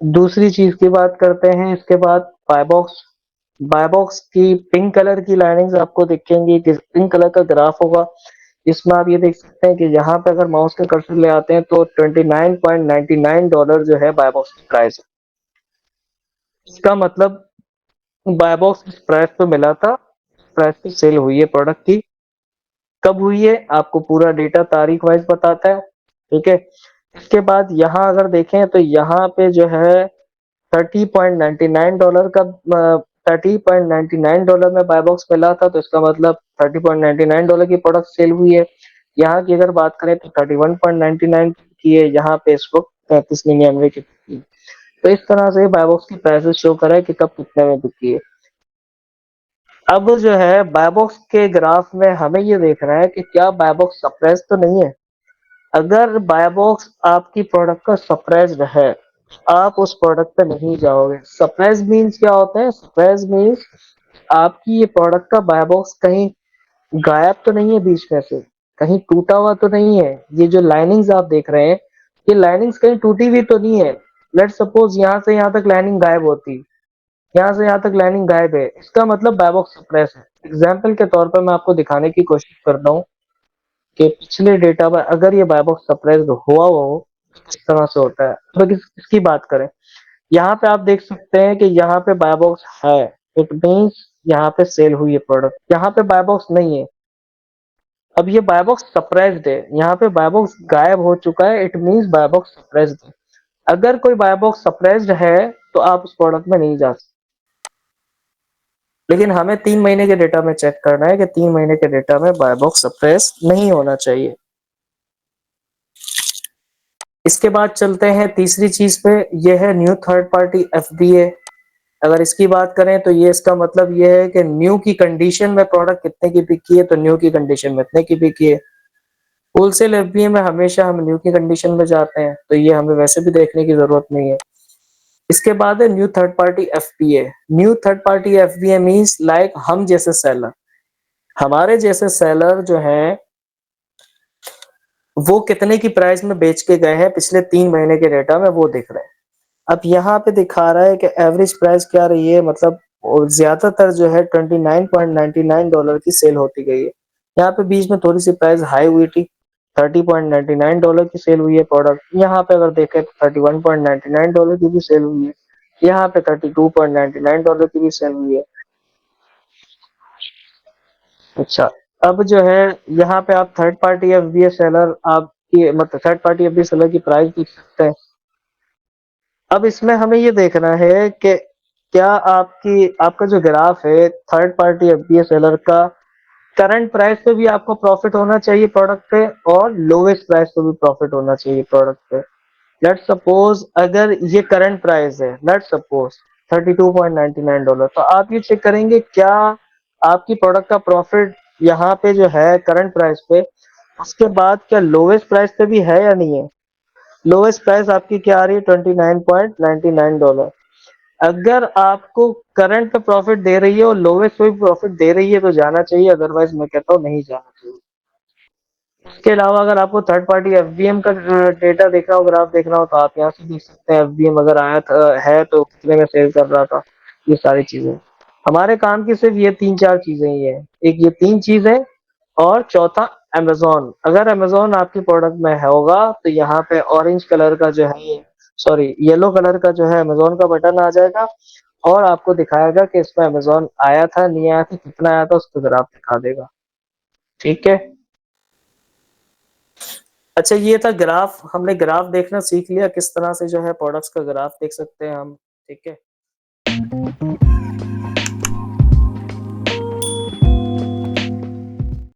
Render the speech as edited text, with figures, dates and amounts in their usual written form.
दूसरी चीज की बात करते हैं, इसके बाद बाय बॉक्स। बाय बॉक्स की पिंक कलर की लाइनिंग्स आपको दिखेंगी, पिंक कलर का ग्राफ होगा। इसमें आप ये देख सकते हैं कि यहाँ पे अगर माउस का कर्सर ले आते हैं तो $29.99 जो है बाय बॉक्स की प्राइस है। इसका मतलब बाय बॉक्स इस प्राइस पे मिला था, प्राइस पे सेल हुई है प्रोडक्ट की। कब हुई है आपको पूरा डेटा तारीख वाइज बताता है, ठीक है। इसके बाद यहाँ अगर देखें तो यहाँ पे जो है $30.99 का $30.99 में बाय बॉक्स मिला था, तो इसका मतलब $30.99 की प्रोडक्ट सेल हुई है। यहाँ की अगर बात करें तो 31.99 की है, यहाँ पे इस वक्त 33.99 की। तो इस तरह से बाय बॉक्स की प्राइसेस शो कर रहा है कि कब कितने में बिकी है। अब जो है बाय बॉक्स के ग्राफ में हमें ये देखना है कि क्या बाय बॉक्स सप्रेस तो नहीं है। अगर बाय बॉक्स आपकी प्रोडक्ट का सप्रेस्ड है, आप उस प्रोडक्ट पे नहीं जाओगे। सप्रेस मीन्स क्या होता है? सप्रेस मीन्स आपकी ये प्रोडक्ट का बाय बॉक्स कहीं गायब तो नहीं है बीच में से, कहीं टूटा हुआ तो नहीं है। ये जो लाइनिंग्स आप देख रहे हैं, ये लाइनिंग्स कहीं टूटी हुई तो नहीं है। लेट सपोज यहाँ से यहाँ तक लाइनिंग गायब होती, यहाँ से यहाँ तक लाइनिंग गायब है, इसका मतलब बाय बॉक्स सप्रेस है। एग्जाम्पल के तौर पर मैं आपको दिखाने की कोशिश करता हूँ कि पिछले डेटा में अगर ये बाय बॉक्स सप्रेस्ड हुआ हो किस तरह से होता है। तो इसकी बात करें, यहाँ पे आप देख सकते हैं कि यहाँ पे बाय बॉक्स है, इट मीन्स यहाँ पे सेल हुई है प्रोडक्ट। यहाँ पे बाय बॉक्स नहीं है, अब ये बाय बॉक्स सप्रेस्ड है, यहाँ पे बाय बॉक्स गायब हो चुका है, it means by box suppressed है। अगर कोई बाय बॉक्स सप्रेस्ड है तो आप उस प्रोडक्ट में नहीं जा सकते। लेकिन हमें 3 महीने के डेटा में चेक करना है कि 3 महीने के डेटा में बाय बॉक्स सप्रेस नहीं होना चाहिए। इसके बाद चलते हैं तीसरी चीज पे, ये है न्यू थर्ड पार्टी एफबीए। अगर इसकी बात करें तो ये इसका मतलब ये है कि न्यू की कंडीशन में प्रोडक्ट कितने की बिकी है, तो न्यू की कंडीशन में इतने की बिकी है। होलसेल एफबीए में हमेशा हम न्यू की कंडीशन में जाते हैं, तो ये हमें वैसे भी देखने की जरूरत नहीं है। इसके बाद है new third party FBA. New third party FBA means like हम जैसे सेलर, हमारे जैसे सेलर जो हैं वो कितने की प्राइस में बेच के गए हैं पिछले 3 महीने के डेटा में, वो दिख रहे हैं। अब यहाँ पे दिखा रहा है कि एवरेज प्राइस क्या रही है, मतलब ज्यादातर जो है $29.99 की सेल होती गई है। यहाँ पे बीच में थोड़ी सी प्राइस हाई हुई थी, $30.99 की सेल हुई है प्रोडक्ट। यहाँ पे अगर देखें तो $31.99 की भी सेल हुई है, यहाँ पे $32.99 की भी सेल हुई है। अच्छा, अब जो है यहाँ पे आप थर्ड पार्टी एफबीए सेलर आपकी मतलब थर्ड पार्टी एफबीए सेलर की प्राइस देख सकते हैं। अब इसमें हमें ये देखना है कि क्या आपका जो ग्राफ है थर्ड पार्टी एफबीए सेलर का, करंट प्राइस पे भी आपको प्रॉफिट होना चाहिए प्रोडक्ट पे, और लोवेस्ट प्राइस पे भी प्रॉफिट होना चाहिए प्रोडक्ट पे। लेट सपोज अगर ये करंट प्राइस है, लेट सपोज $32.99, तो आप ये चेक करेंगे क्या आपकी प्रोडक्ट का प्रॉफिट यहाँ पे जो है करंट प्राइस पे, उसके बाद क्या लोवेस्ट प्राइस पे भी है या नहीं है। लोवेस्ट प्राइस आपकी क्या आ रही है? $29.99। अगर आपको करंट पे प्रॉफिट दे रही है और लोवेस्ट पे भी प्रॉफिट दे रही है तो जाना चाहिए, अदरवाइज मैं कहता हूँ नहीं जाना चाहिए। इसके अलावा अगर आपको थर्ड पार्टी एफबीएम का डेटा देखना हो, ग्राफ देखना हो, तो आप यहाँ से देख सकते हैं एफबीएम अगर आया था है तो कितने में सेल कर रहा था। ये सारी चीजें हमारे काम की सिर्फ ये 3-4 चीजें ही है, एक ये 3 चीजें, और चौथा अमेजोन। अगर अमेजोन आपकी प्रोडक्ट में होगा तो यहाँ पे ऑरेंज कलर का जो है, सॉरी येलो कलर का जो है अमेजोन का बटन आ जाएगा, और आपको दिखाएगा कि इसमें अमेजोन आया था नहीं आया था, कितना आया था, उसको ग्राफ दिखा देगा। ठीक है। अच्छा, ये था ग्राफ। हमने ग्राफ देखना सीख लिया, किस तरह से जो है प्रोडक्ट्स का ग्राफ देख सकते हैं हम। ठीक है।